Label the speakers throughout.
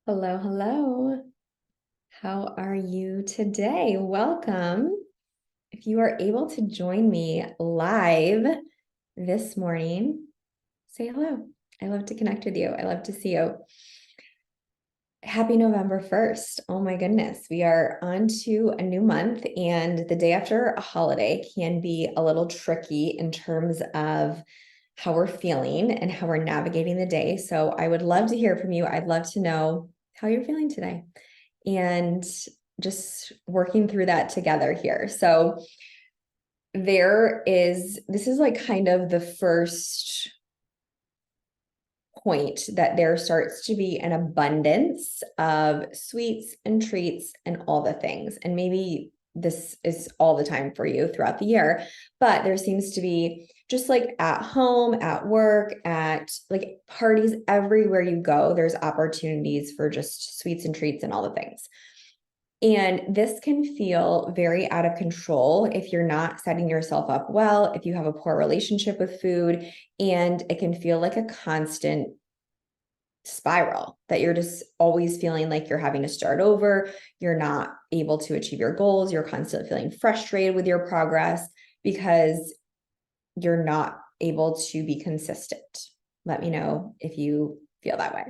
Speaker 1: Hello, hello. How are you today? Welcome. If you are able to join me live this morning, say hello. I love to connect with you. I love to see you. Happy November 1st. Oh my goodness. We are on to a new month, and the day after a holiday can be a little tricky in terms of how we're feeling and how we're navigating the day. So I would love to hear from you. I'd love to know how you're feeling today and just working through that together here. So this is like kind of the first point that there starts to be an abundance of sweets and treats and all the things. And maybe this is all the time for you throughout the year, but there seems to be just like at home, at work, at like parties, everywhere you go, there's opportunities for just sweets and treats and all the things. And this can feel very out of control if you're not setting yourself up well, if you have a poor relationship with food, and it can feel like a constant spiral that you're just always feeling like you're having to start over. You're not able to achieve your goals. You're constantly feeling frustrated with your progress because you're not able to be consistent. Let me know if you feel that way.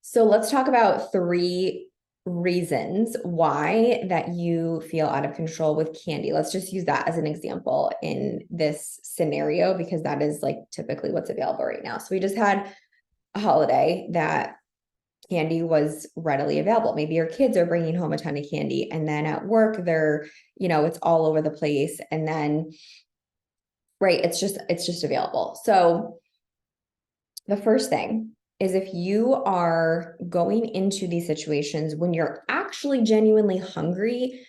Speaker 1: So let's talk about three reasons why that you feel out of control with candy. Let's just use that as an example in this scenario because that is like typically what's available right now. So we just had a holiday that candy was readily available. Maybe your kids are bringing home a ton of candy, and then at work it's all over the place, and then right, it's just available. So the first thing is, if you are going into these situations when you're actually genuinely hungry,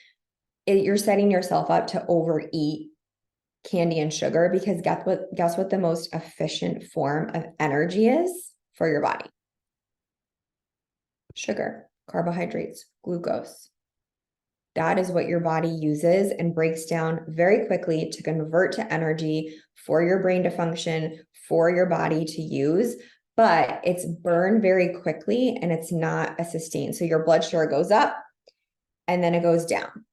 Speaker 1: you're setting yourself up to overeat candy and sugar, because guess what the most efficient form of energy is for your body? Sugar, carbohydrates, glucose. That is what your body uses and breaks down very quickly to convert to energy for your brain to function, for your body to use. But it's burned very quickly and it's not a sustain. So your blood sugar goes up and then it goes down.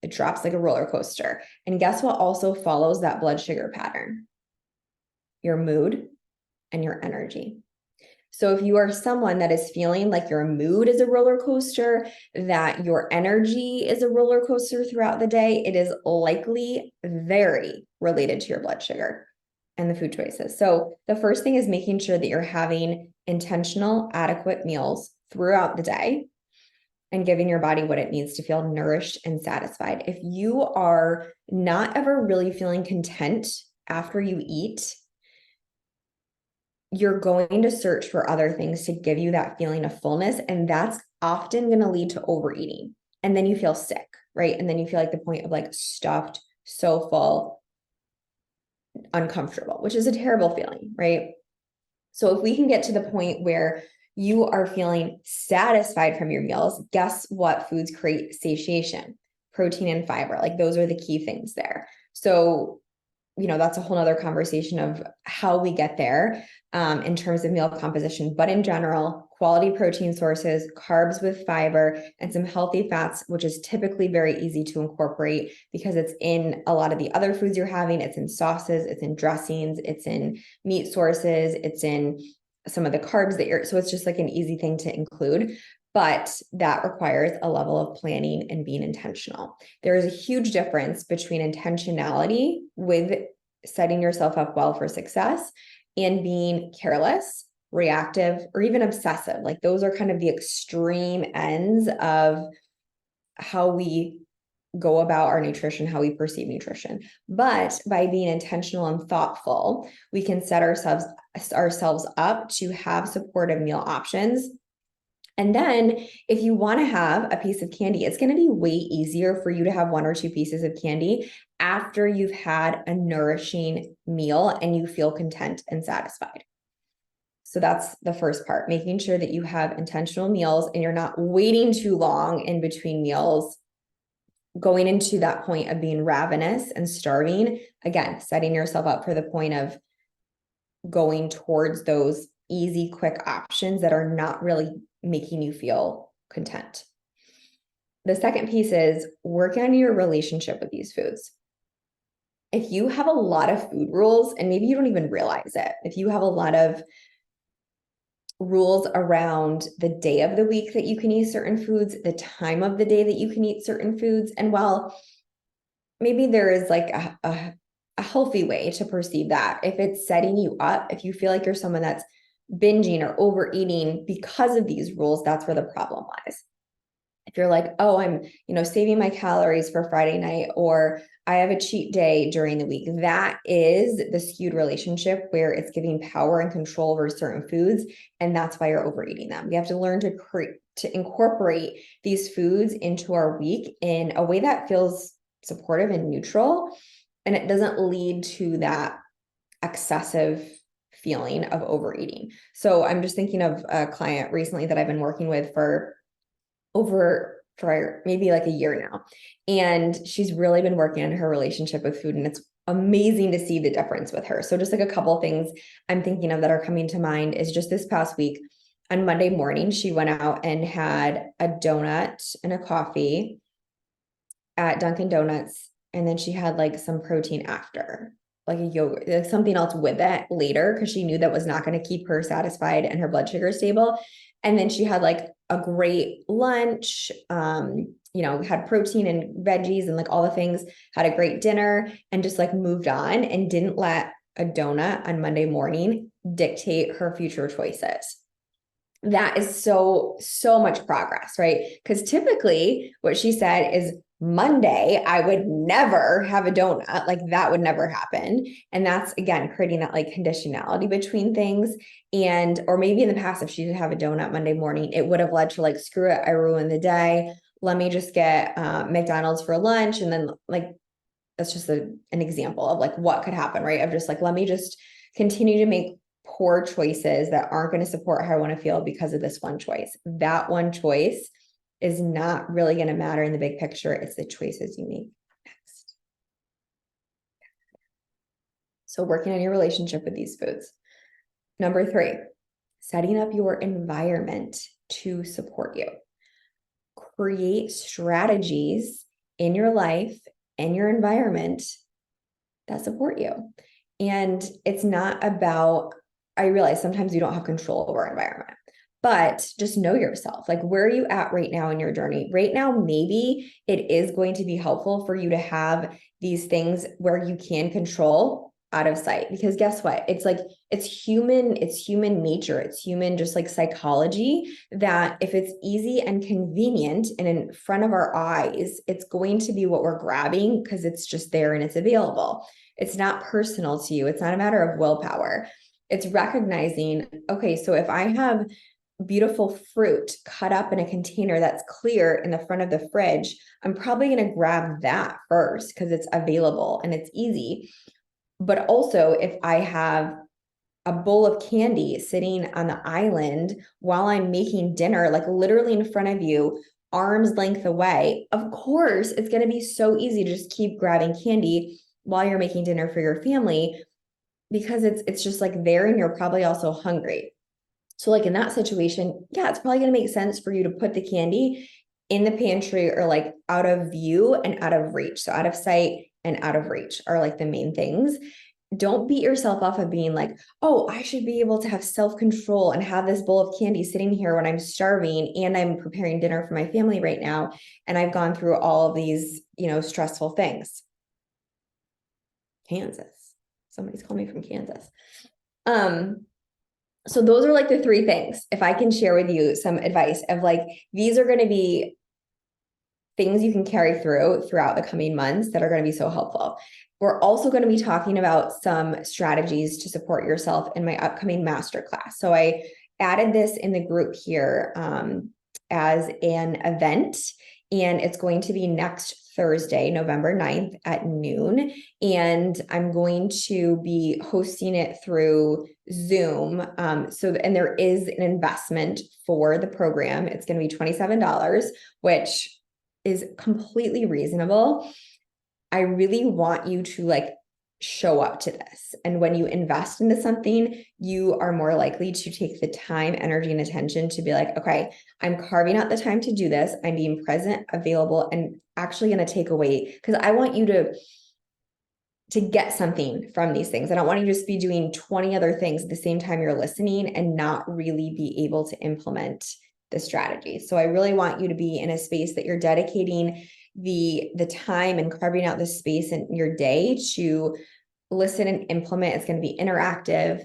Speaker 1: It drops like a roller coaster. And guess what also follows that blood sugar pattern? Your mood and your energy. So if you are someone that is feeling like your mood is a roller coaster, that your energy is a roller coaster throughout the day, it is likely very related to your blood sugar and the food choices. So the first thing is making sure that you're having intentional, adequate meals throughout the day and giving your body what it needs to feel nourished and satisfied. If you are not ever really feeling content after you eat, you're going to search for other things to give you that feeling of fullness. And that's often going to lead to overeating. And then you feel sick, right? And then you feel like the point of like stuffed, so full, uncomfortable, which is a terrible feeling, right? So if we can get to the point where you are feeling satisfied from your meals, guess what foods create satiation? Protein and fiber. Like those are the key things there. So that's a whole nother conversation of how we get there in terms of meal composition. But in general, quality protein sources, carbs with fiber, and some healthy fats, which is typically very easy to incorporate because it's in a lot of the other foods you're having. It's in sauces, it's in dressings, it's in meat sources, it's in some of the carbs so it's just like an easy thing to include. But that requires a level of planning and being intentional. There is a huge difference between intentionality with setting yourself up well for success and being careless, reactive, or even obsessive. Like those are kind of the extreme ends of how we go about our nutrition, how we perceive nutrition. But by being intentional and thoughtful, we can set ourselves up to have supportive meal options. And then if you want to have a piece of candy, it's going to be way easier for you to have one or two pieces of candy after you've had a nourishing meal and you feel content and satisfied. So that's the first part, making sure that you have intentional meals and you're not waiting too long in between meals, going into that point of being ravenous and starving. Again, setting yourself up for the point of going towards those easy, quick options that are not really making you feel content. The second piece is working on your relationship with these foods. If you have a lot of food rules, and maybe you don't even realize it, if you have a lot of rules around the day of the week that you can eat certain foods, the time of the day that you can eat certain foods, and while maybe there is like a healthy way to perceive that, if it's setting you up, if you feel like you're someone that's binging or overeating because of these rules, that's where the problem lies. If you're like, oh, I'm, saving my calories for Friday night, or I have a cheat day during the week, that is the skewed relationship where it's giving power and control over certain foods. And that's why you're overeating them. We have to learn to incorporate these foods into our week in a way that feels supportive and neutral. And it doesn't lead to that excessive feeling of overeating. So I'm just thinking of a client recently that I've been working with for maybe like a year now. And she's really been working on her relationship with food, and it's amazing to see the difference with her. So just like a couple of things I'm thinking of that are coming to mind is just this past week on Monday morning, she went out and had a donut and a coffee at Dunkin' Donuts. And then she had like some protein after, like a yogurt, like something else with it later, because she knew that was not going to keep her satisfied and her blood sugar stable. And then she had like a great lunch, had protein and veggies and like all the things, had a great dinner, and just like moved on and didn't let a donut on Monday morning dictate her future choices. That is so much progress, right? Because typically what she said is Monday, I would never have a donut. Like that would never happen. And that's, again, creating that like conditionality between things. And, or maybe in the past, if she did have a donut Monday morning, it would have led to like, screw it, I ruined the day. Let me just get McDonald's for lunch. And then like, that's just an example of like what could happen, right? Of just like, let me just continue to make poor choices that aren't going to support how I want to feel because of this one choice. That one choice is not really going to matter in the big picture. It's the choices you make next. So working on your relationship with these foods. Number 3, setting up your environment to support you. Create strategies in your life and your environment that support you. And it's not about, I realize sometimes you don't have control over our environment, but just know yourself. Like, where are you at right now in your journey? Right now, maybe it is going to be helpful for you to have these things where you can control out of sight, because guess what? It's like, it's human nature. It's human, just like psychology, that if it's easy and convenient and in front of our eyes, it's going to be what we're grabbing because it's just there and it's available. It's not personal to you. It's not a matter of willpower. It's recognizing, okay, so if I have beautiful fruit cut up in a container that's clear in the front of the fridge, I'm probably going to grab that first because it's available and it's easy. But also, if I have a bowl of candy sitting on the island while I'm making dinner, like literally in front of you, arm's length away, of course, it's going to be so easy to just keep grabbing candy while you're making dinner for your family, because it's just like there and you're probably also hungry. So like in that situation, yeah, it's probably going to make sense for you to put the candy in the pantry or like out of view and out of reach. So out of sight and out of reach are like the main things. Don't beat yourself up of being like, oh, I should be able to have self-control and have this bowl of candy sitting here when I'm starving and I'm preparing dinner for my family right now. And I've gone through all of these, stressful things. Kansas. Somebody's calling me from Kansas. So those are like the 3 things. If I can share with you some advice of like, these are going to be things you can carry throughout the coming months that are going to be so helpful. We're also going to be talking about some strategies to support yourself in my upcoming masterclass. So I added this in the group here as an event, and it's going to be next Thursday, November 9th at noon. And I'm going to be hosting it through Zoom. And there is an investment for the program. It's going to be $27, which is completely reasonable. I really want you to like show up to this. And when you invest into something, you are more likely to take the time, energy, and attention to be like, okay, I'm carving out the time to do this. I'm being present, available, and actually going to take away, because I want you to get something from these things. I don't want you to just be doing 20 other things at the same time you're listening and not really be able to implement the strategy. So I really want you to be in a space that you're dedicating the time and carving out the space in your day to listen and implement. It's going to be interactive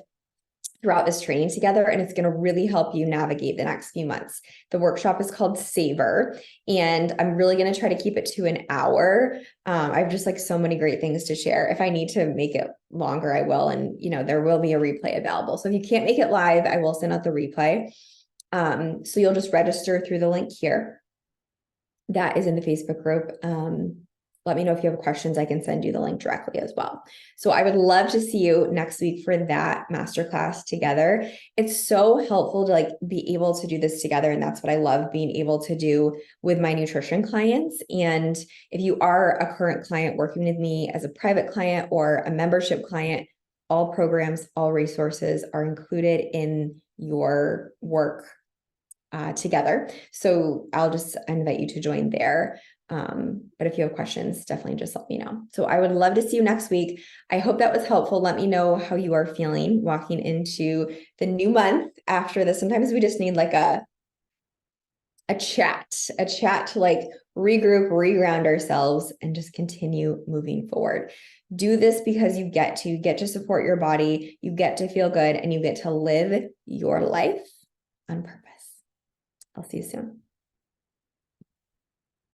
Speaker 1: throughout this training together, and it's going to really help you navigate the next few months. The workshop is called Savor, and I'm really going to try to keep it to an hour. I have just like so many great things to share. If I need to make it longer, I will. And, there will be a replay available. So if you can't make it live, I will send out the replay. So you'll just register through the link here. That is in the Facebook group. Let me know if you have questions. I can send you the link directly as well. So I would love to see you next week for that masterclass together. It's so helpful to be able to do this together. And that's what I love being able to do with my nutrition clients. And if you are a current client working with me as a private client or a membership client, all programs, all resources are included in your work together. So I'll just invite you to join there. But if you have questions, definitely just let me know. So I would love to see you next week. I hope that was helpful. Let me know how you are feeling walking into the new month after this. Sometimes we just need like a chat to regroup, reground ourselves, and just continue moving forward. Do this because you get to support your body, you get to feel good, and you get to live your life on purpose. I'll see you soon.